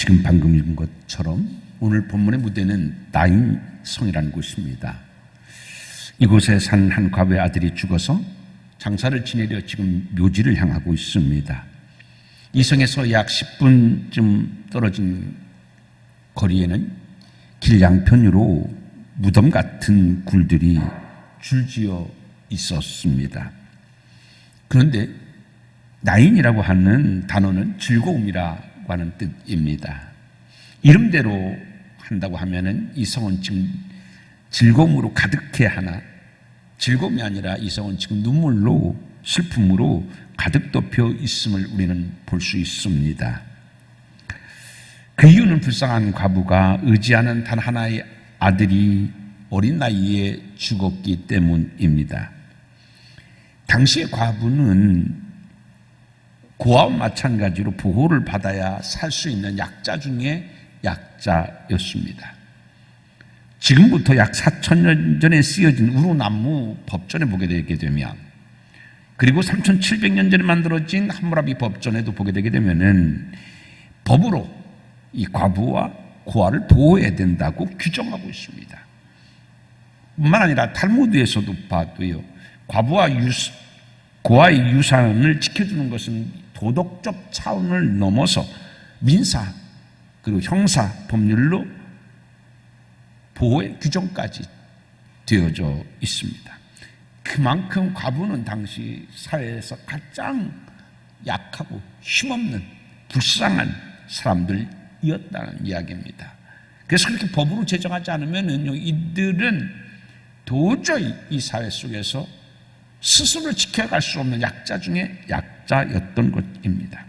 지금 방금 읽은 것처럼 오늘 본문의 무대는 나인 성이라는 곳입니다. 이곳에 산 한 과부의 아들이 죽어서 장사를 지내려 지금 묘지를 향하고 있습니다. 이 성에서 약 10분쯤 떨어진 거리에는 길 양편으로 무덤 같은 굴들이 줄지어 있었습니다. 그런데 나인이라고 하는 단어는 즐거움이라고 하는 뜻입니다. 이름대로 한다고 하면은 이 성은 지금 즐거움으로 가득해 하나, 즐거움이 아니라 이 성은 지금 눈물로, 슬픔으로 가득 덮여 있음을 우리는 볼 수 있습니다. 그 이유는 불쌍한 과부가 의지하는 단 하나의 아들이 어린 나이에 죽었기 때문입니다. 당시의 과부는 고아와 마찬가지로 보호를 받아야 살 수 있는 약자 중에 약자였습니다. 지금부터 약 4,000년 전에 쓰여진 우루나무 법전에 보게 되게 되면, 그리고 3,700년 전에 만들어진 함무라비 법전에도 보게 되게 되면은 법으로 이 과부와 고아를 보호해야 된다고 규정하고 있습니다. 뿐만 아니라 탈무드에서도 봐도요, 고아의 유산을 지켜주는 것은 도덕적 차원을 넘어서 민사 그리고 형사 법률로 보호의 규정까지 되어져 있습니다. 그만큼 과부는 당시 사회에서 가장 약하고 힘없는 불쌍한 사람들이었다는 이야기입니다. 그래서 그렇게 법으로 제정하지 않으면 이들은 도저히 이 사회 속에서 스스로 지켜갈 수 없는 약자 중에 약자였던 것입니다.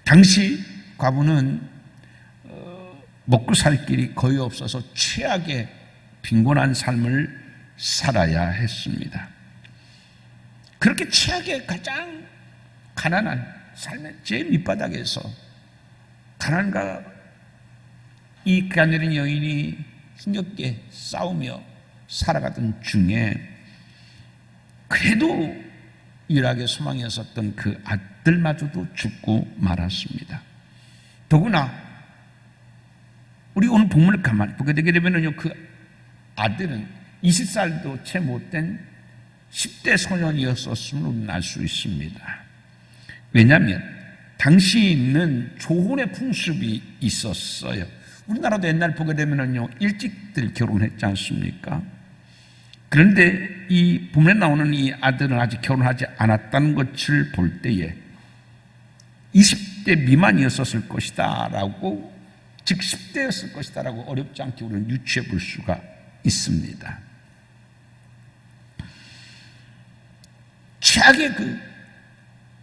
당시 과부는 먹고 살 길이 거의 없어서 최악의 빈곤한 삶을 살아야 했습니다. 그렇게 최악의 가장 가난한 삶의 제일 밑바닥에서 가난과 이 가녀린 여인이 힘겹게 싸우며 살아가던 중에 그래도 유일하게 소망이 있었던 그 아들마저도 죽고 말았습니다. 더구나 우리 오늘 본문을 가만히 보게 되게 되면요, 그 아들은 20살도 채 못된 10대 소년이었었음을 우리는 알 수 있습니다. 왜냐하면 당시에는 조혼의 풍습이 있었어요. 우리나라도 옛날 보게 되면요, 일찍들 결혼했지 않습니까? 그런데 이 본문에 나오는 이 아들은 아직 결혼하지 않았다는 것을 볼 때에 20대 미만이었을 것이다 라고, 즉 10대였을 것이다 라고 어렵지 않게 우리는 유추해 볼 수가 있습니다. 최악의 그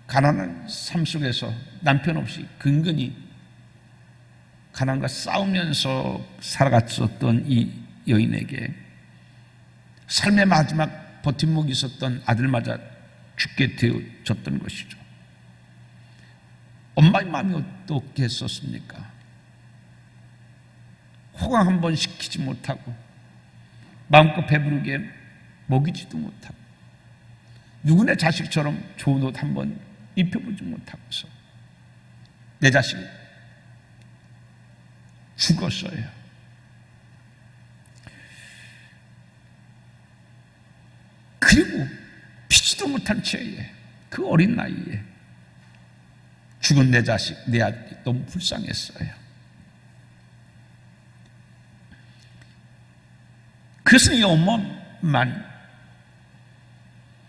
가난한 삶 속에서 남편 없이 근근히 가난과 싸우면서 살아갔었던 이 여인에게 삶의 마지막 버팀목이 있었던 아들마저 죽게 되어졌던 것이죠. 엄마의 마음이 어떻겠었습니까? 호강 한 번 시키지 못하고 마음껏 배부르게 먹이지도 못하고 누구네 자식처럼 좋은 옷 한 번 입혀보지 못하고서 내 자식이 죽었어요. 그리고 피지도 못한 채에 그 어린 나이에 죽은 내 자식, 내 아들이 너무 불쌍했어요. 그래서 이 엄마만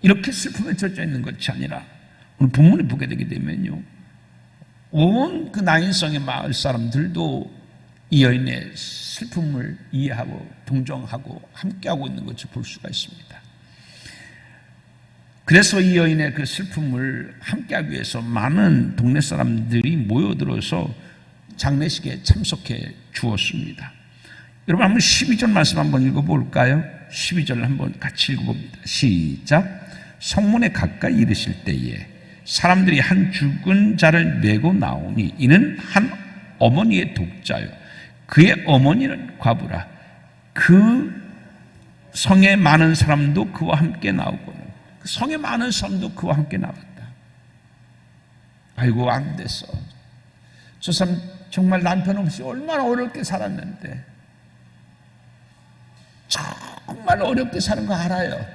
이렇게 슬픔에 젖어 있는 것이 아니라 오늘 본문을 보게 되게 되면요, 온 그 나인성의 마을 사람들도 이 여인의 슬픔을 이해하고 동정하고 함께하고 있는 것을 볼 수가 있습니다. 그래서 이 여인의 그 슬픔을 함께하기 위해서 많은 동네 사람들이 모여들어서 장례식에 참석해 주었습니다. 여러분 한번 12절 말씀 한번 읽어볼까요? 12절 한번 같이 읽어봅니다. 시작. 성문에 가까이 이르실 때에 사람들이 한 죽은 자를 메고 나오니 이는 한 어머니의 독자요 그의 어머니는 과부라. 그 성에 많은 사람도 그와 함께 나오고 성에 많은 사람도 그와 함께 나왔다. 아이고 안 됐어. 저 사람 정말 남편 없이 얼마나 어렵게 살았는데, 정말 어렵게 사는 거 알아요.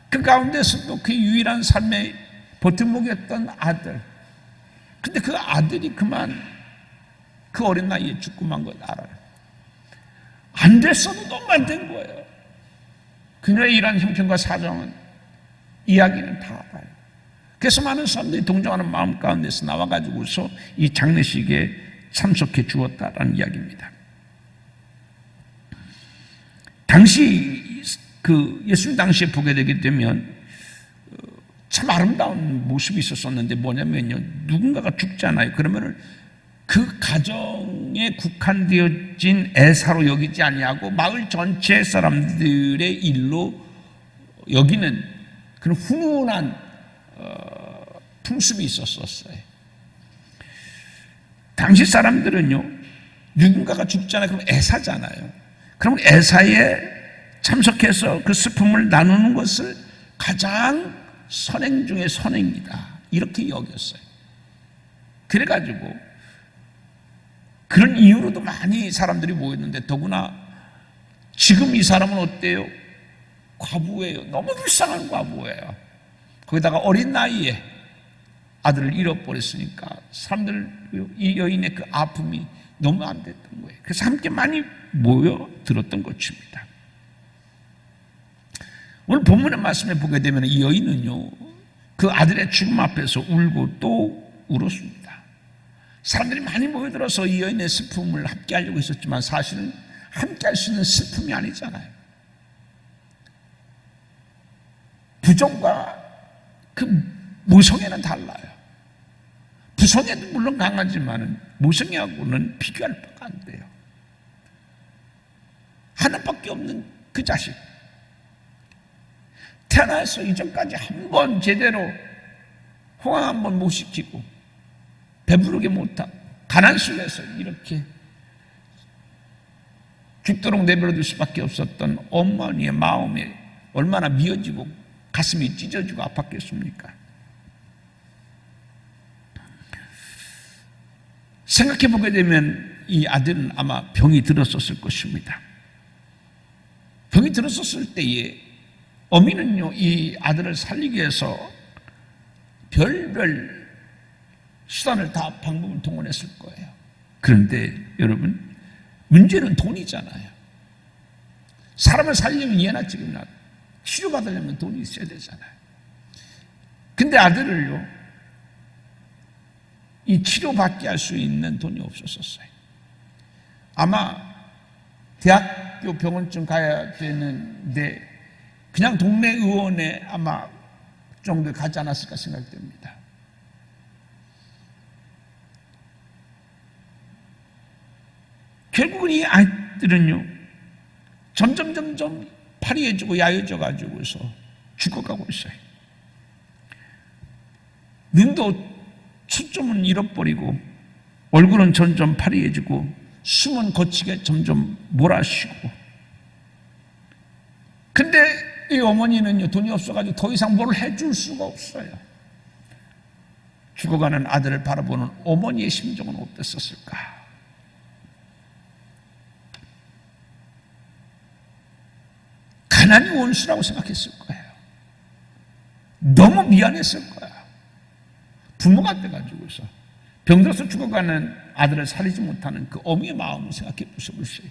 그 가운데서도 그 유일한 삶의 버팀목이었던 아들. 근데 그 아들이 그만 그 어린 나이에 죽고 만 걸 알아요. 안 됐어도 너무 안 된 거예요. 그녀의 이러한 형편과 사정은, 이야기는 다 알아요. 그래서 많은 사람들이 동정하는 마음 가운데서 나와가지고서 이 장례식에 참석해 주었다라는 이야기입니다. 당시 그 예수님 당시에 보게 되게 되면 참 아름다운 모습이 있었었는데, 뭐냐면요, 누군가가 죽잖아요. 그러면은 그 가정에 국한되어진 애사로 여기지 아니하고 마을 전체 사람들의 일로 여기는 그런 훈훈한 풍습이 있었어요. 당시 사람들은요, 누군가가 죽잖아요. 그럼 애사잖아요. 그럼 애사에 참석해서 그 슬픔을 나누는 것을 가장 선행 중에 선행이다, 이렇게 여겼어요. 그래가지고 그런 이유로도 많이 사람들이 모였는데, 더구나 지금 이 사람은 어때요? 과부예요. 너무 불쌍한 과부예요. 거기다가 어린 나이에 아들을 잃어버렸으니까 사람들, 이 여인의 그 아픔이 너무 안 됐던 거예요. 그래서 함께 많이 모여 들었던 것입니다. 오늘 본문의 말씀에 보게 되면 이 여인은요, 그 아들의 죽음 앞에서 울고 또 울었습니다. 사람들이 많이 모여들어서 이 여인의 슬픔을 함께 하려고 했었지만, 사실은 함께 할 수 있는 슬픔이 아니잖아요. 부정과 그 모성애는 달라요. 부성애도 물론 강하지만 모성애하고는 비교할 바가 안 돼요. 하나밖에 없는 그 자식, 태어나서 이전까지 한 번 제대로 호강 한 번 못 시키고 배부르게 못하고 가난 속에서 이렇게 죽도록 내버려둘 수밖에 없었던 어머니의 마음이 얼마나 미어지고 가슴이 찢어지고 아팠겠습니까? 생각해보게 되면 이 아들은 아마 병이 들었었을 것입니다. 병이 들었었을 때에 어미는요, 이 아들을 살리기 위해서 별별 수단을 다, 방법을 동원했을 거예요. 그런데 여러분, 문제는 돈이잖아요. 사람을 살리려면 예나 지금이나 치료받으려면 돈이 있어야 되잖아요. 근데 아들을요, 이 치료받게 할 수 있는 돈이 없었어요. 아마 대학교 병원쯤 가야 되는데 그냥 동네 의원에 아마 정도에 가지 않았을까 생각됩니다. 결국은 이 아이들은요, 점점 파리해지고 야해져 가지고서 죽어가고 있어요. 눈도 초점은 잃어버리고 얼굴은 점점 파리해지고 숨은 거치게 점점 몰아쉬고. 근데 이 어머니는요, 돈이 없어가지고 더 이상 뭘 해줄 수가 없어요. 죽어가는 아들을 바라보는 어머니의 심정은 어땠었을까? 가난이 원수라고 생각했을 거예요. 너무 미안했을 거야. 부모가 돼가지고서 병들어서 죽어가는 아들을 살리지 못하는 그 어미의 마음을 생각해 보셔보세요.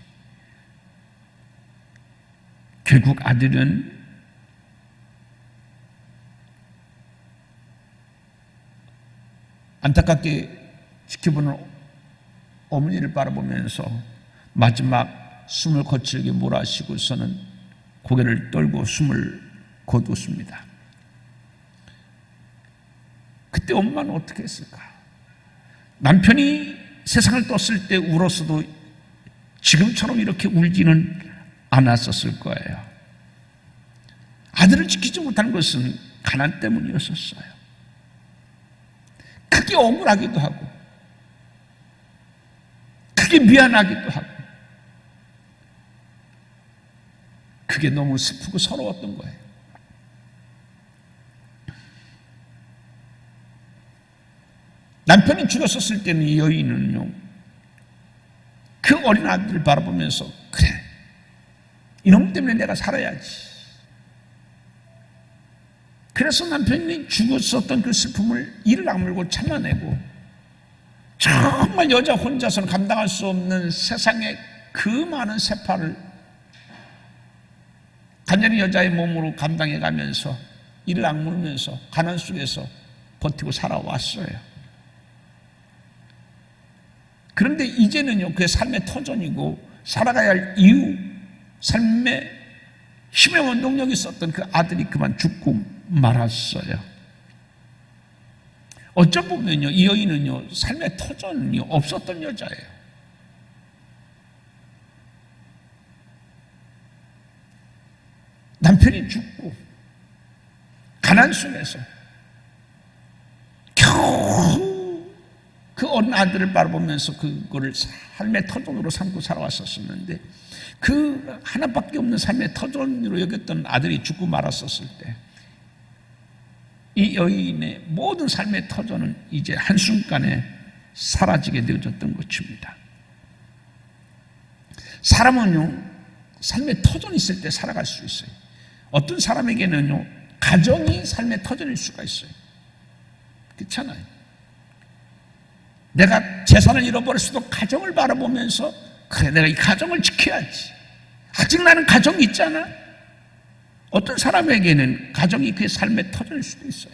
결국 아들은 안타깝게 지켜보는 어머니를 바라보면서 마지막 숨을 거칠게 몰아쉬고서는 고개를 떨고 숨을 거두었습니다. 그때 엄마는 어떻게 했을까? 남편이 세상을 떴을 때 울었어도 지금처럼 이렇게 울지는 않았었을 거예요. 아들을 지키지 못한 것은 가난 때문이었었어요. 크게 억울하기도 하고 크게 미안하기도 하고 그게 너무 슬프고 서러웠던 거예요. 남편이 죽었었을 때는 이 여인은요, 그 어린 아들을 바라보면서 그래, 이놈 때문에 내가 살아야지. 그래서 남편이 죽었었던 그 슬픔을 이를 악물고 참아내고, 정말 여자 혼자서는 감당할 수 없는 세상의 그 많은 세파를 간절히 여자의 몸으로 감당해 가면서 이를 악물면서 가난 속에서 버티고 살아왔어요. 그런데 이제는요, 그의 삶의 터전이고 살아가야 할 이유, 삶의 힘의 원동력이 있었던 그 아들이 그만 죽고 말았어요. 어쩌보면요, 이 여인은요, 삶의 터전이 없었던 여자예요. 남편이 죽고 가난 속에서 겨우 그 어린 아들을 바라보면서 그거를 삶의 터전으로 삼고 살아왔었는데, 그 하나밖에 없는 삶의 터전으로 여겼던 아들이 죽고 말았었을 때, 이 여인의 모든 삶의 터전은 이제 한순간에 사라지게 되어졌던 것입니다. 사람은요, 삶의 터전이 있을 때 살아갈 수 있어요. 어떤 사람에게는요, 가정이 삶의 터전일 수가 있어요. 그렇잖아요. 내가 재산을 잃어버렸어도 가정을 바라보면서 그래, 내가 이 가정을 지켜야지. 아직 나는 가정이 있잖아. 어떤 사람에게는 가정이 그의 삶의 터전일 수도 있어요.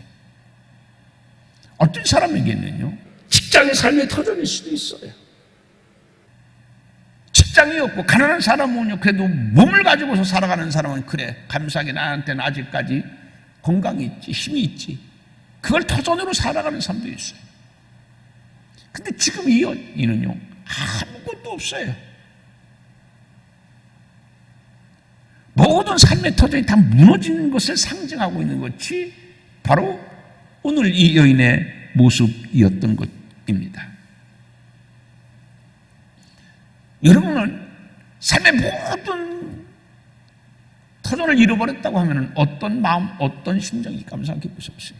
어떤 사람에게는요, 직장이 삶의 터전일 수도 있어요. 직장이 없고 가난한 사람은요, 그래도 몸을 가지고서 살아가는 사람은 그래, 감사하게 나한테는 아직까지 건강이 있지, 힘이 있지. 그걸 터전으로 살아가는 사람도 있어요. 근데 지금 이 여인은요, 아무것도 없어요. 모든 삶의 터전이 다 무너지는 것을 상징하고 있는 것이 바로 오늘 이 여인의 모습이었던 것입니다. 여러분은 삶의 모든 터전을 잃어버렸다고 하면 어떤 마음, 어떤 심정이 감사하게 보셨어요?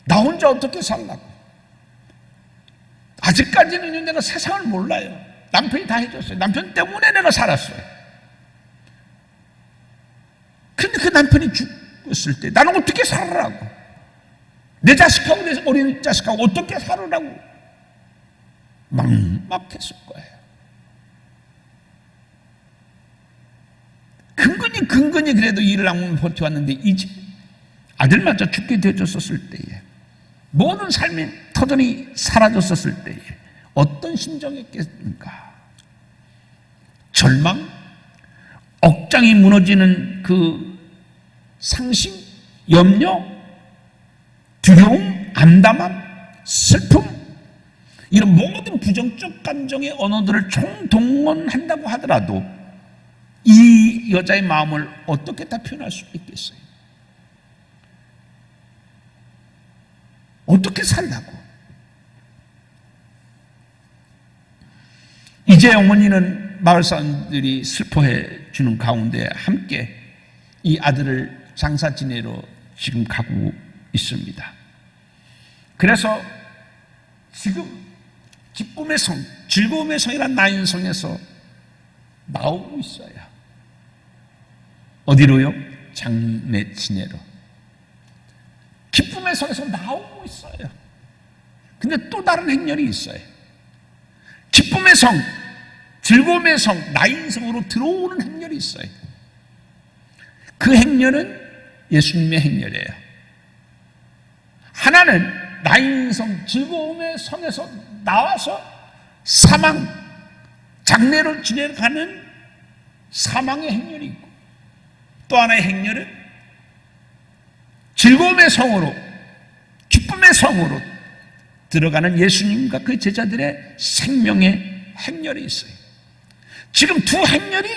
나 혼자 어떻게 살라고? 아직까지는 내가 세상을 몰라요. 남편이 다 해줬어요. 남편 때문에 내가 살았어요. 근데 그 남편이 죽었을 때 나는 어떻게 살으라고? 내 자식하고 내 어린 자식하고 어떻게 살으라고? 막막했을 거예요. 근근히 그래도 일을 악물며 버텨왔는데 이제 아들마저 죽게 되어졌었을 때에, 모든 삶의 터전이 사라졌었을 때에 어떤 심정이었겠습니까? 절망, 억장이 무너지는 그 상심, 염려, 두려움, 암담함, 슬픔, 이런 모든 부정적 감정의 언어들을 총동원한다고 하더라도 이 여자의 마음을 어떻게 다 표현할 수 있겠어요? 어떻게 살라고? 이제 어머니는 마을 사람들이 슬퍼해 주는 가운데 함께 이 아들을 장사 지내러 지금 가고 있습니다. 그래서 지금 기쁨의 성, 즐거움의 성이란 나인성에서 나오고 있어요. 어디로요? 장례 지내러. 기쁨의 성에서 나오고 있어요. 근데 또 다른 행렬이 있어요. 기쁨의 성, 즐거움의 성, 나인성으로 들어오는 행렬이 있어요. 그 행렬은 예수님의 행렬이에요. 하나는 나인성, 즐거움의 성에서 나와서 사망, 장례로 지내러 가는 사망의 행렬이 있고, 또 하나의 행렬은 즐거움의 성으로, 기쁨의 성으로 들어가는 예수님과 그 제자들의 생명의 행렬이 있어요. 지금 두 행렬이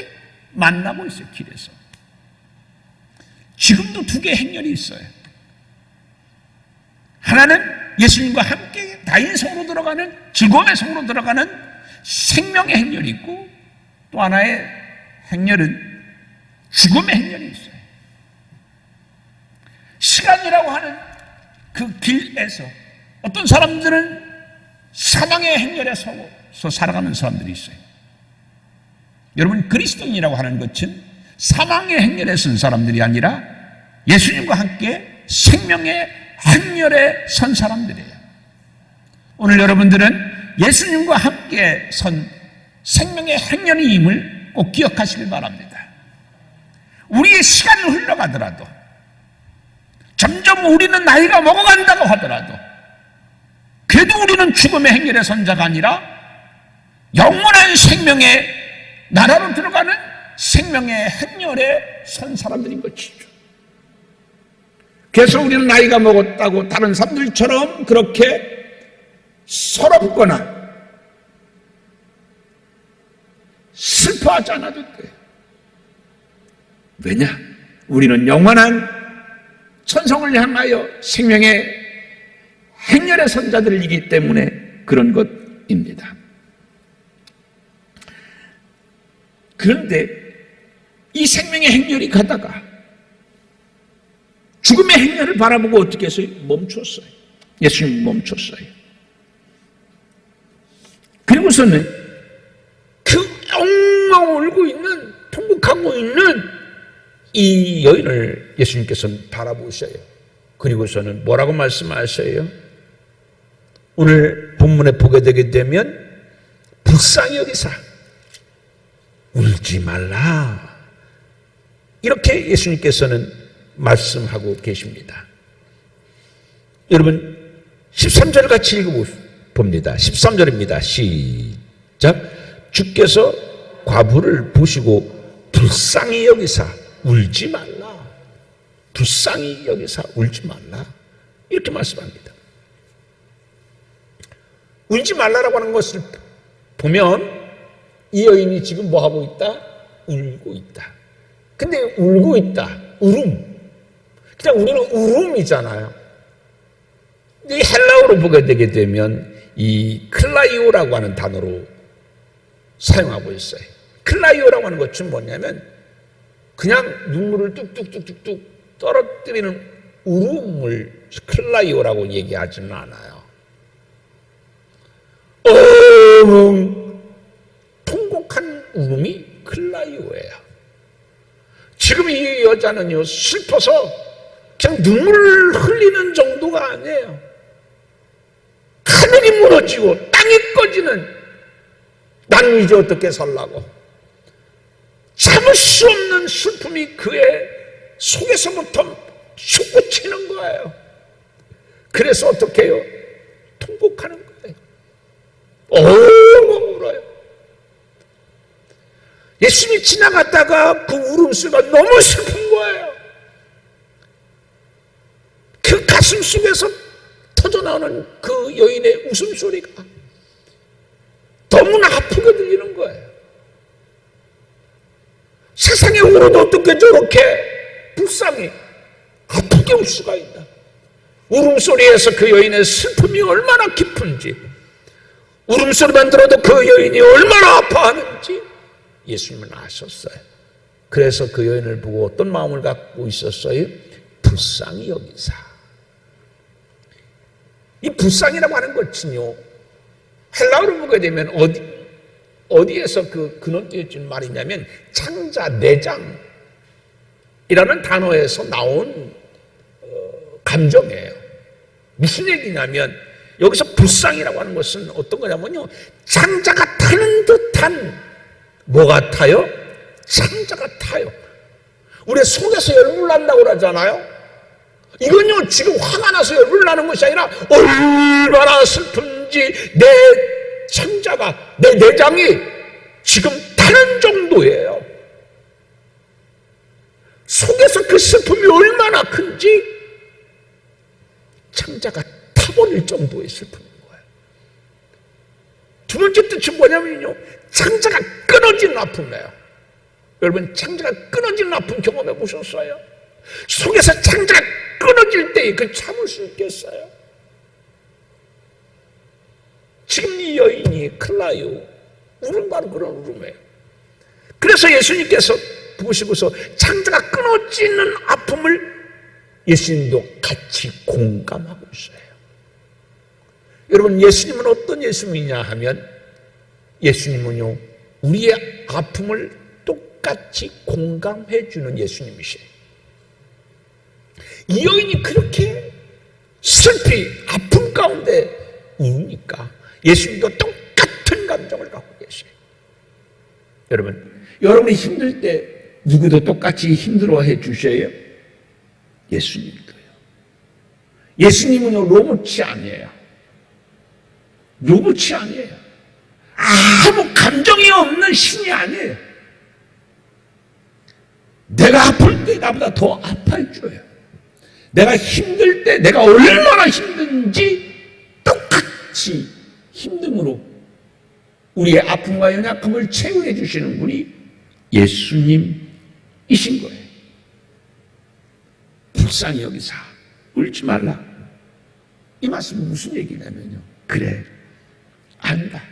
만나고 있어요, 길에서. 지금도 두 개의 행렬이 있어요. 하나는 예수님과 함께 다인성으로 들어가는, 즐거움의 성으로 들어가는 생명의 행렬이 있고, 또 하나의 행렬은 죽음의 행렬이 있어요. 시간이라고 하는 그 길에서 어떤 사람들은 사망의 행렬에 서서 살아가는 사람들이 있어요. 여러분, 그리스도인이라고 하는 것은 사망의 행렬에 선 사람들이 아니라 예수님과 함께 생명의 행렬에 선 사람들이에요. 오늘 여러분들은 예수님과 함께 선 생명의 행렬임을 꼭 기억하시길 바랍니다. 우리의 시간이 흘러가더라도, 점점 우리는 나이가 먹어간다고 하더라도, 그래도 우리는 죽음의 행렬에 선 자가 아니라 영원한 생명의 나라로 들어가는 생명의 행렬에 선 사람들인 것이죠. 그래서 우리는 나이가 먹었다고 다른 사람들처럼 그렇게 서럽거나 슬퍼하지 않아도 돼요. 왜냐? 우리는 영원한 천성을 향하여 생명의 행렬의 선자들이기 때문에 그런 것입니다. 그런데 이 생명의 행렬이 가다가 죽음의 행렬을 바라보고 어떻게 했어요? 멈췄어요. 예수님이 멈췄어요. 그리고서는 그 엉엉 울고 있는, 통곡하고 있는 이 여인을 예수님께서는 바라보셔요. 그리고서는 뭐라고 말씀하셔요? 오늘 본문에 보게 되게 되면 불쌍히 여기사 울지 말라, 이렇게 예수님께서는 말씀하고 계십니다. 여러분 13절을 같이 읽어봅니다. 13절입니다. 시작. 주께서 과부를 보시고 불쌍히 여기사 울지 말라, 불쌍히 여기사 울지 말라, 이렇게 말씀합니다. 울지 말라라고 하는 것을 보면 이 여인이 지금 뭐하고 있다? 울고 있다. 근데 울고 있다, 울음, 그냥 우리는 울음이잖아요. 이 헬라어로 보게 되게 되면 이 클라이오라고 하는 단어로 사용하고 있어요. 클라이오라고 하는 것은 뭐냐면 그냥 눈물을 뚝뚝뚝뚝뚝 떨어뜨리는 울음을 클라이오라고 얘기하지는 않아요. 통곡한 울음이 클라이오예요. 지금 이 여자는요, 슬퍼서 그냥 눈물을 흘리는 정도가 아니에요. 하늘이 무너지고 땅이 꺼지는, 나는 이제 어떻게 살라고, 참을 수 없는 슬픔이 그의 속에서부터 솟구치는 거예요. 그래서 어떻게 해요? 통곡하는 거예요. 울어요. 예수님이 지나갔다가 그 울음소리가 너무 슬픈 거예요. 그 가슴 속에서 터져나오는 그 여인의 웃음소리가 너무나 아프게 들리는 거예요. 세상에 울어도 어떻게 저렇게 불쌍히 아프게 울 수가 있나. 울음소리에서 그 여인의 슬픔이 얼마나 깊은지, 울음소리만 들어도 그 여인이 얼마나 아파하는지 예수님은 아셨어요. 그래서 그 여인을 보고 어떤 마음을 갖고 있었어요? 불쌍히 여기사. 이 불쌍이라고 하는 것은요, 헬라어로 보게 되면 어디에서 그 근원되어진 말이냐면 창자, 내장이라는 단어에서 나온 감정이에요. 무슨 얘기냐면 여기서 불쌍이라고 하는 것은 어떤 거냐면요, 창자가 타는 듯한, 뭐 같아요? 창자가 타요. 우리 속에서 열불 난다고 그러잖아요. 이건요, 지금 화가 나서 열불 나는 것이 아니라 얼마나 슬픈지 내 창자가, 내 내장이 지금 타는 정도예요. 속에서 그 슬픔이 얼마나 큰지 창자가 타버릴 정도의 슬픔인 거예요. 두 번째 뜻은 뭐냐면요, 창자가 끊어지는 아픔이에요. 여러분, 창자가 끊어지는 아픔 경험해 보셨어요? 속에서 창자가 끊어질 때 그 참을 수 있겠어요? 지금 이 여인이 클라이오 울음, 바로 그런 울음이에요. 그래서 예수님께서 보시고서 창자가 끊어지는 아픔을 예수님도 같이 공감하고 있어요. 여러분, 예수님은 어떤 예수님이냐 하면 예수님은요, 우리의 아픔을 똑같이 공감해 주는 예수님이세요. 이 여인이 그렇게 슬피 아픔 가운데 우니까 예수님도 똑같은 감정을 갖고 계세요. 여러분, 여러분이 힘들 때 누구도 똑같이 힘들어해 주셔요? 예수님도요. 예수님은요, 로봇이 아니에요. 로봇이 아니에요. 아무 감정이 없는 신이 아니에요. 내가 아플 때 나보다 더 아파해줘요. 내가 힘들 때 내가 얼마나 힘든지 똑같이 힘듦으로 우리의 아픔과 연약함을 채워해 주시는 분이 예수님이신 거예요. 불쌍히 여기사 울지 말라. 이 말씀은 무슨 얘기냐면요, 그래, 안다.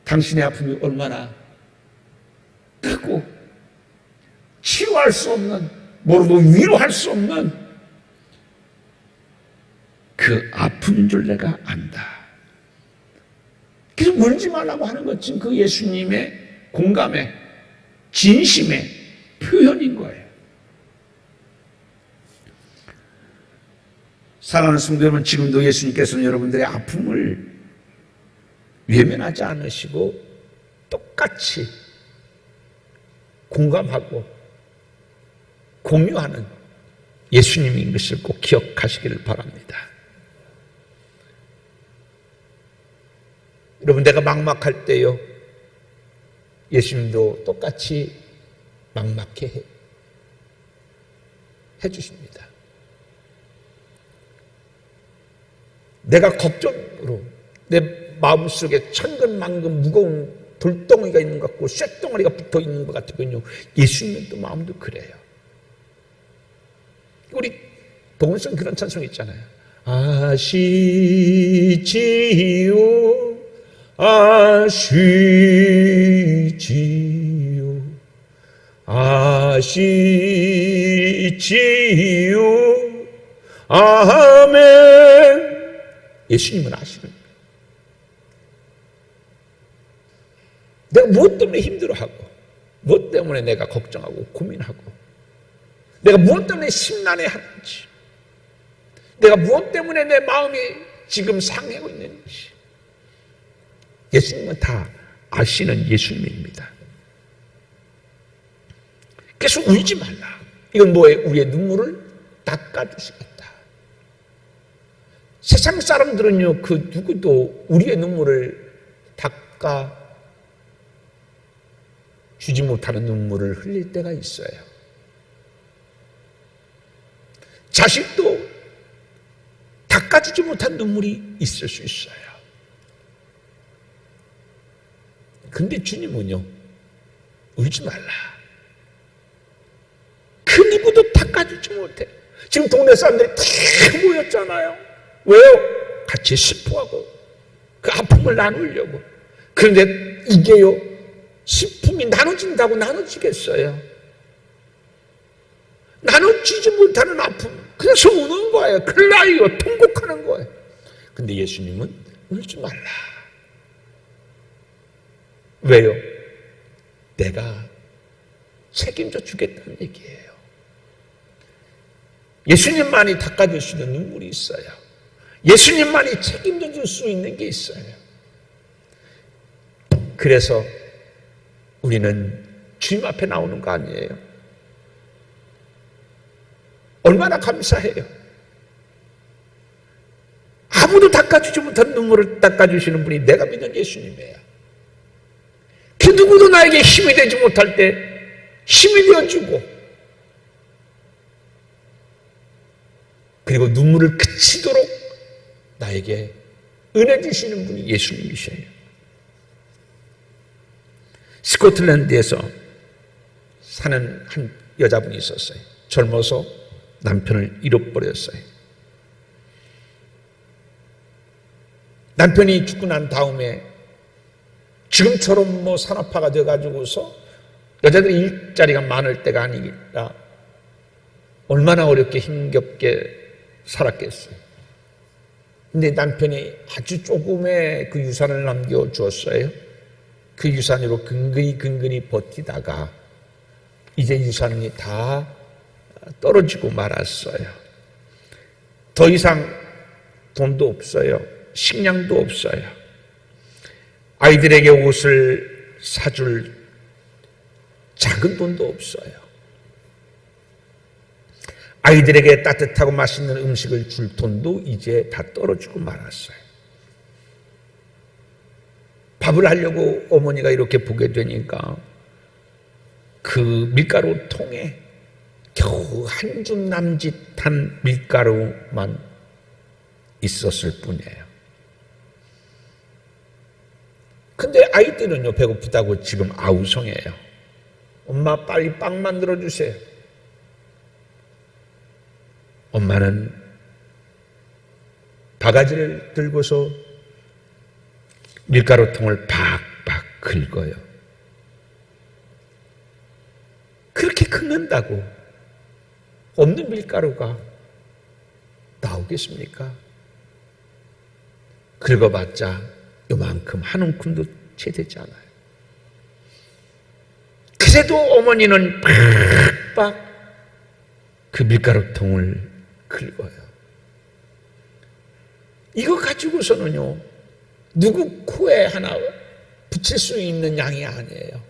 당신의 아픔이 얼마나 크고 치유할 수 없는, 뭐로도 위로할 수 없는 그 아픈 줄 내가 안다. 그래서 울지 말라고 하는 것, 지금 그 예수님의 공감의 진심의 표현인 거예요. 사랑하는 성도 여러분, 지금도 예수님께서는 여러분들의 아픔을 외면하지 않으시고 똑같이 공감하고 공유하는 예수님인 것을 꼭 기억하시기를 바랍니다. 여러분, 내가 막막할 때요, 예수님도 똑같이 막막해 해주십니다. 내가 걱정으로 내 마음속에 천근만근 무거운 돌덩이가 있는 것 같고 쇳덩어리가 붙어 있는 것 같으면요, 예수님은 또 마음도 그래요. 우리 복음성 그런 찬송 있잖아요. 아시지요, 아시지요, 아시지요, 아멘. 예수님은 아시는 거예요. 내가 무엇 때문에 힘들어하고, 무엇 때문에 내가 걱정하고 고민하고, 내가 무엇 때문에 심란해하는지, 내가 무엇 때문에 내 마음이 지금 상해하고 있는지, 예수님은 다 아시는 예수님입니다. 그래서 울지 말라. 이건 뭐예요? 우리의 눈물을 닦아주시겠다. 세상 사람들은요, 그 누구도 우리의 눈물을 닦아 주지 못하는 눈물을 흘릴 때가 있어요. 자식도 닦아주지 못한 눈물이 있을 수 있어요. 근데 주님은요, 울지 말라. 그 누구도 닦아주지 못해. 지금 동네 사람들이 다 모였잖아요. 왜요? 같이 슬퍼하고 그 아픔을 나누려고. 그런데 이게요, 슬픔이 나눠진다고 나눠지겠어요? 나눠지지 못하는 아픔, 그래서 우는 거예요. 클라이어, 통곡하는 거예요. 근데 예수님은 울지 말라. 왜요? 내가 책임져 주겠다는 얘기예요. 예수님만이 닦아줄 수 있는 눈물이 있어요. 예수님만이 책임져 줄 수 있는 게 있어요. 그래서 우리는 주님 앞에 나오는 거 아니에요? 얼마나 감사해요. 아무도 닦아주지 못한 눈물을 닦아주시는 분이 내가 믿는 예수님이에요. 그 누구도 나에게 힘이 되지 못할 때 힘이 되어주고, 그리고 눈물을 그치도록 나에게 은혜 주시는 분이 예수님이셔요. 스코틀랜드에서 사는 한 여자분이 있었어요. 젊어서 남편을 잃어버렸어요. 남편이 죽고 난 다음에 지금처럼 산업화가 돼가지고서 여자들이 일자리가 많을 때가 아니라 얼마나 어렵게 힘겹게 살았겠어요. 근데 남편이 아주 조금의 그 유산을 남겨주었어요. 그 유산으로 근근히 버티다가 이제 유산이 다 떨어지고 말았어요. 더 이상 돈도 없어요. 식량도 없어요. 아이들에게 옷을 사줄 작은 돈도 없어요. 아이들에게 따뜻하고 맛있는 음식을 줄 돈도 이제 다 떨어지고 말았어요. 밥을 하려고 어머니가 이렇게 보게 되니까 그 밀가루 통에 겨우 한 줌 남짓한 밀가루만 있었을 뿐이에요. 근데 아이들은요, 배고프다고 지금 아우성해요. 엄마 빨리 빵 만들어 주세요. 엄마는 바가지를 들고서 밀가루통을 박박 긁어요. 그렇게 긁는다고 없는 밀가루가 나오겠습니까? 긁어봤자 요만큼 한 움큼도 채 되지 않아요. 그래도 어머니는 박박 그 밀가루통을 긁어요. 이거 가지고서는요, 누구 코에 하나 붙일 수 있는 양이 아니에요.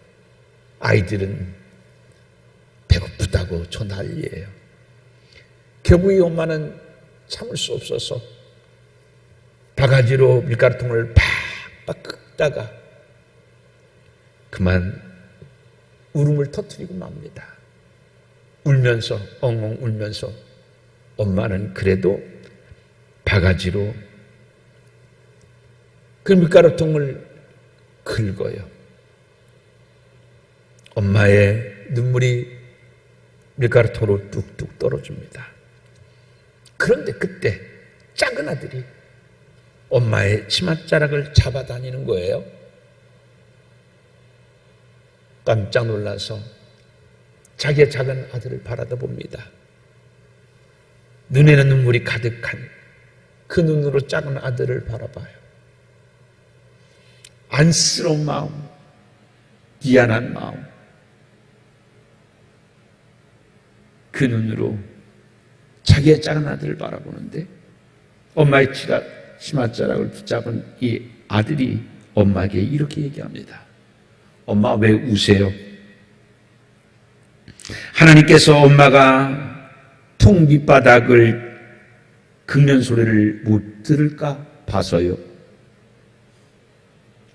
아이들은 배고프다고 저 난리예요. 결국 이 엄마는 참을 수 없어서 바가지로 밀가루통을 팍팍 긁다가 그만 울음을 터뜨리고 맙니다. 울면서 엉엉 울면서 엄마는 그래도 바가지로 그 밀가루통을 긁어요. 엄마의 눈물이 밀가루통으로 뚝뚝 떨어집니다. 그런데 그때 작은 아들이 엄마의 치맛자락을 잡아다니는 거예요. 깜짝 놀라서 자기의 작은 아들을 바라다 봅니다. 눈에는 눈물이 가득한 그 눈으로 작은 아들을 바라봐요. 안쓰러운 마음, 미안한 마음, 그 눈으로 자기의 작은 아들을 바라보는데 엄마의 치맛자락을 붙잡은 이 아들이 엄마에게 이렇게 얘기합니다. 엄마 왜 우세요? 하나님께서 엄마가 통 밑바닥을 긁는 소리를 못 들을까 봐서요.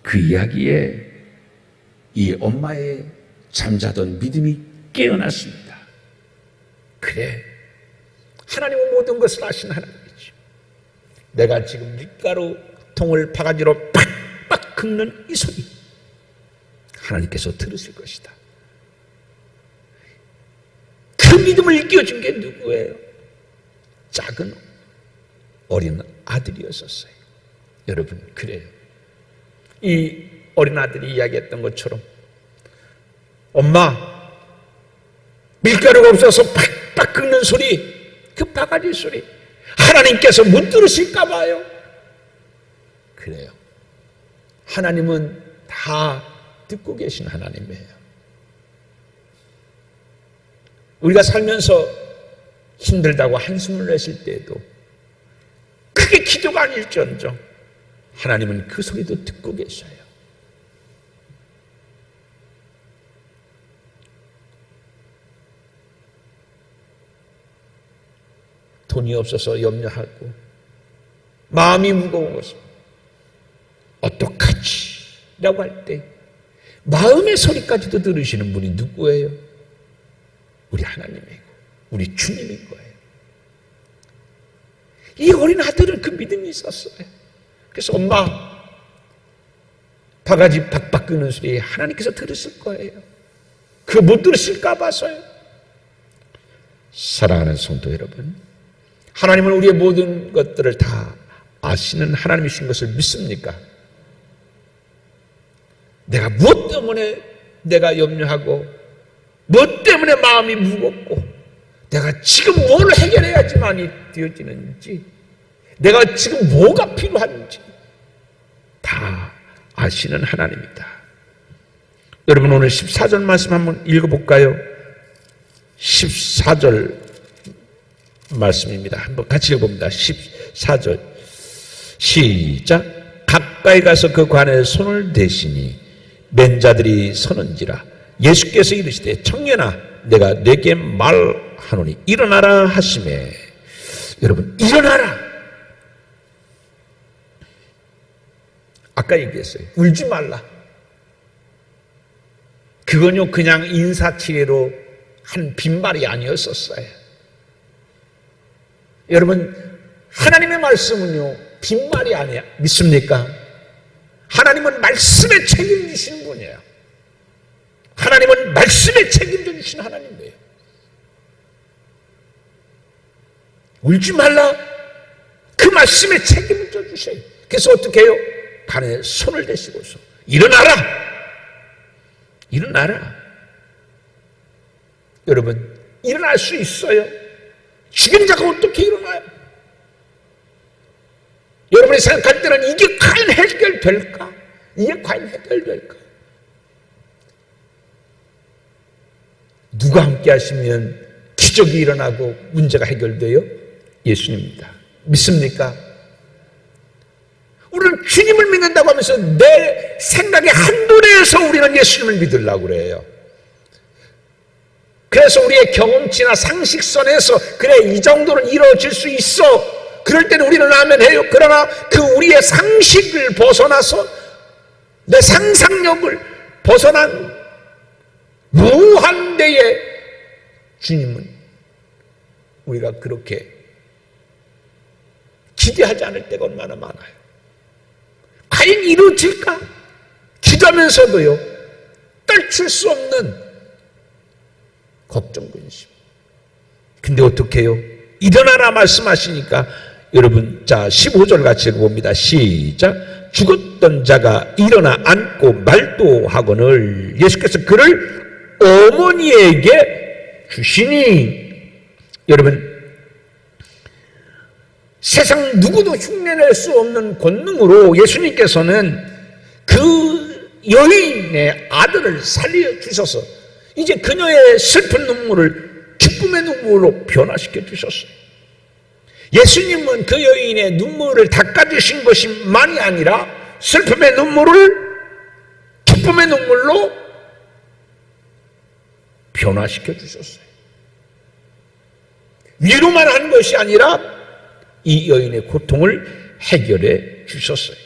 그 이야기에 이 엄마의 잠자던 믿음이 깨어났습니다. 그래, 하나님은 모든 것을 아신 하나님이지. 내가 지금 밀가루 통을 바가지로 팍팍 긁는 이 소리 하나님께서 들으실 것이다. 그 믿음을 일깨워준 게 누구예요? 작은 어린 아들이었었어요. 여러분, 그래요. 이 어린 아들이 이야기했던 것처럼 엄마, 밀가루가 없어서 팍팍 긁는 소리, 그 바가지 소리 하나님께서 못 들으실까 봐요. 그래요. 하나님은 다 듣고 계신 하나님이에요. 우리가 살면서 힘들다고 한숨을 내쉴 때에도 그게 기도가 아닐지언정 하나님은 그 소리도 듣고 계셔요. 돈이 없어서 염려하고 마음이 무거워서 어떡하지? 라고 할 때 마음의 소리까지도 들으시는 분이 누구예요? 우리 하나님이고 우리 주님인 거예요. 이 어린 아들은 그 믿음이 있었어요. 그래서 엄마 바가지 박박 끄는 소리 하나님께서 들으실 거예요. 그거 못 들으실까 봐서요. 사랑하는 성도 여러분, 하나님은 우리의 모든 것들을 다 아시는 하나님이신 것을 믿습니까? 내가 무엇 때문에 내가 염려하고 무엇 때문에 마음이 무겁고 내가 지금 뭘 해결해야지만이 되어지는지, 내가 지금 뭐가 필요한지 다 아시는 하나님이다. 여러분, 오늘 14절 말씀 한번 읽어볼까요? 14절 말씀입니다. 한번 같이 읽어봅니다. 14절 시작. 가까이 가서 그 관에 손을 대시니 맨 자들이 서는지라. 예수께서 이르시되 청년아 내가 네게 말하노니 일어나라 하시매. 여러분, 일어나라. 아까 얘기했어요. 울지 말라. 그건요 그냥 인사치레로 한 빈말이 아니었었어요. 여러분, 하나님의 말씀은요 빈말이 아니야. 믿습니까? 하나님은 말씀에 책임지시는 분이에요. 하나님은 말씀에 책임져 주시는 하나님이에요. 울지 말라. 그 말씀에 책임져 주셔요. 그래서 어떻게 해요? 간에 손을 대시고서 일어나라. 일어나라. 여러분, 일어날 수 있어요? 죽은 자가 어떻게 일어나요? 여러분이 생각할 때는 이게 과연 해결될까? 이게 과연 해결될까? 누가 함께 하시면 기적이 일어나고 문제가 해결돼요? 예수님입니다. 믿습니까? 우리는 주님을 믿는다고 하면서 내 생각의 한도내에서 우리는 예수님을 믿으려고 그래요. 그래서 우리의 경험치나 상식선에서 그래 이 정도는 이루어질 수 있어. 그럴 때는 우리는 아멘 해요. 그러나 그 우리의 상식을 벗어나서 내 상상력을 벗어난 무한대의 주님은 우리가 그렇게 기대하지 않을 때가 얼마나 많아요. 과연 이루어질까? 기도하면서도요 떨칠 수 없는 걱정, 근심. 근데 어떻게 해요? 일어나라 말씀하시니까 여러분, 자 15절 같이 읽어봅니다. 시작. 죽었던 자가 일어나 앉고 말도 하거늘 예수께서 그를 어머니에게 주시니. 여러분, 세상 누구도 흉내낼 수 없는 권능으로 예수님께서는 그 여인의 아들을 살려주셔서 이제 그녀의 슬픈 눈물을 기쁨의 눈물로 변화시켜 주셨어요. 예수님은 그 여인의 눈물을 닦아주신 것만이 아니라 슬픔의 눈물을 기쁨의 눈물로 변화시켜 주셨어요. 위로만 한 것이 아니라 이 여인의 고통을 해결해 주셨어요.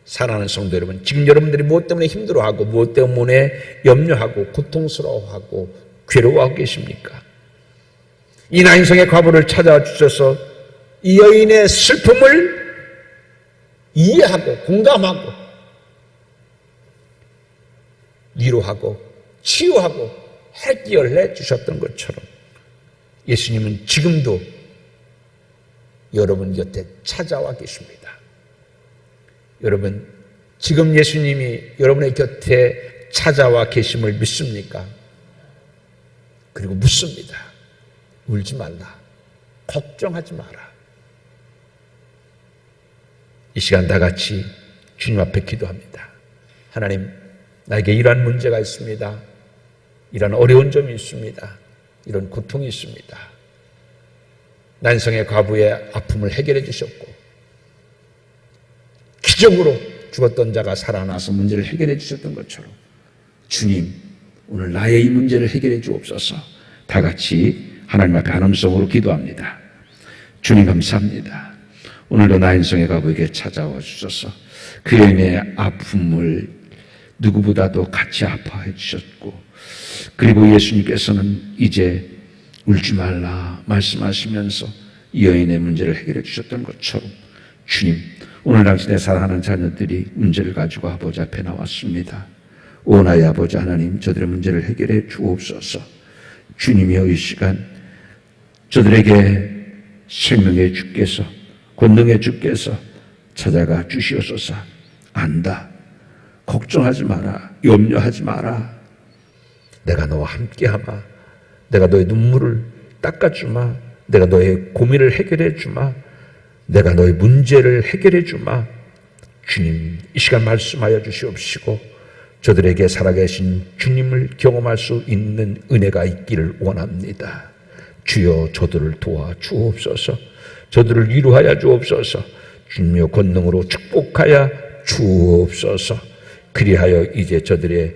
사랑하는 성도 여러분, 지금 여러분들이 무엇 때문에 힘들어하고 무엇 때문에 염려하고 고통스러워하고 괴로워하고 계십니까? 이 나인성의 과부를 찾아와 주셔서 이 여인의 슬픔을 이해하고 공감하고 위로하고 치유하고 해결해 주셨던 것처럼 예수님은 지금도 여러분 곁에 찾아와 계십니다. 여러분, 지금 예수님이 여러분의 곁에 찾아와 계심을 믿습니까? 그리고 묻습니다. 울지 말라. 걱정하지 마라. 이 시간 다 같이 주님 앞에 기도합니다. 하나님, 나에게 이러한 문제가 있습니다. 이런 어려운 점이 있습니다. 이런 고통이 있습니다. 난성의 과부의 아픔을 해결해 주셨고 기적으로 죽었던 자가 살아나서 문제를 해결해 주셨던 것처럼 주님, 오늘 나의 이 문제를 해결해 주옵소서. 다 같이 하나님 앞에 한음성으로 기도합니다. 주님 감사합니다. 오늘도 나인성의 과부에게 찾아와 주셔서 그 여인의 아픔을 누구보다도 같이 아파해 주셨고, 그리고 예수님께서는 이제 울지 말라 말씀하시면서 이 여인의 문제를 해결해 주셨던 것처럼 주님, 오늘 당신의 사랑하는 자녀들이 문제를 가지고 아버지 앞에 나왔습니다. 오 나의 아버지 하나님, 저들의 문제를 해결해 주옵소서. 주님이여, 이 시간 저들에게 생명의 주께서, 권능의 주께서 찾아가 주시옵소서. 안다, 걱정하지 마라, 염려하지 마라. 내가 너와 함께하마. 내가 너의 눈물을 닦아주마. 내가 너의 고민을 해결해 주마. 내가 너의 문제를 해결해 주마. 주님, 이 시간 말씀하여 주시옵시고 저들에게 살아계신 주님을 경험할 수 있는 은혜가 있기를 원합니다. 주여, 저들을 도와 주옵소서. 저들을 위로하여 주옵소서. 주님의 권능으로 축복하여 주옵소서. 그리하여 이제 저들의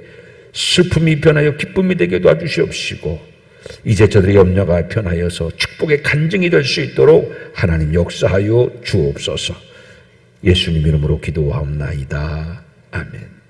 슬픔이 변하여 기쁨이 되게 도와주시옵시고 이제 저들의 염려가 변하여서 축복의 간증이 될 수 있도록 하나님 역사하여 주옵소서. 예수님 이름으로 기도하옵나이다. 아멘.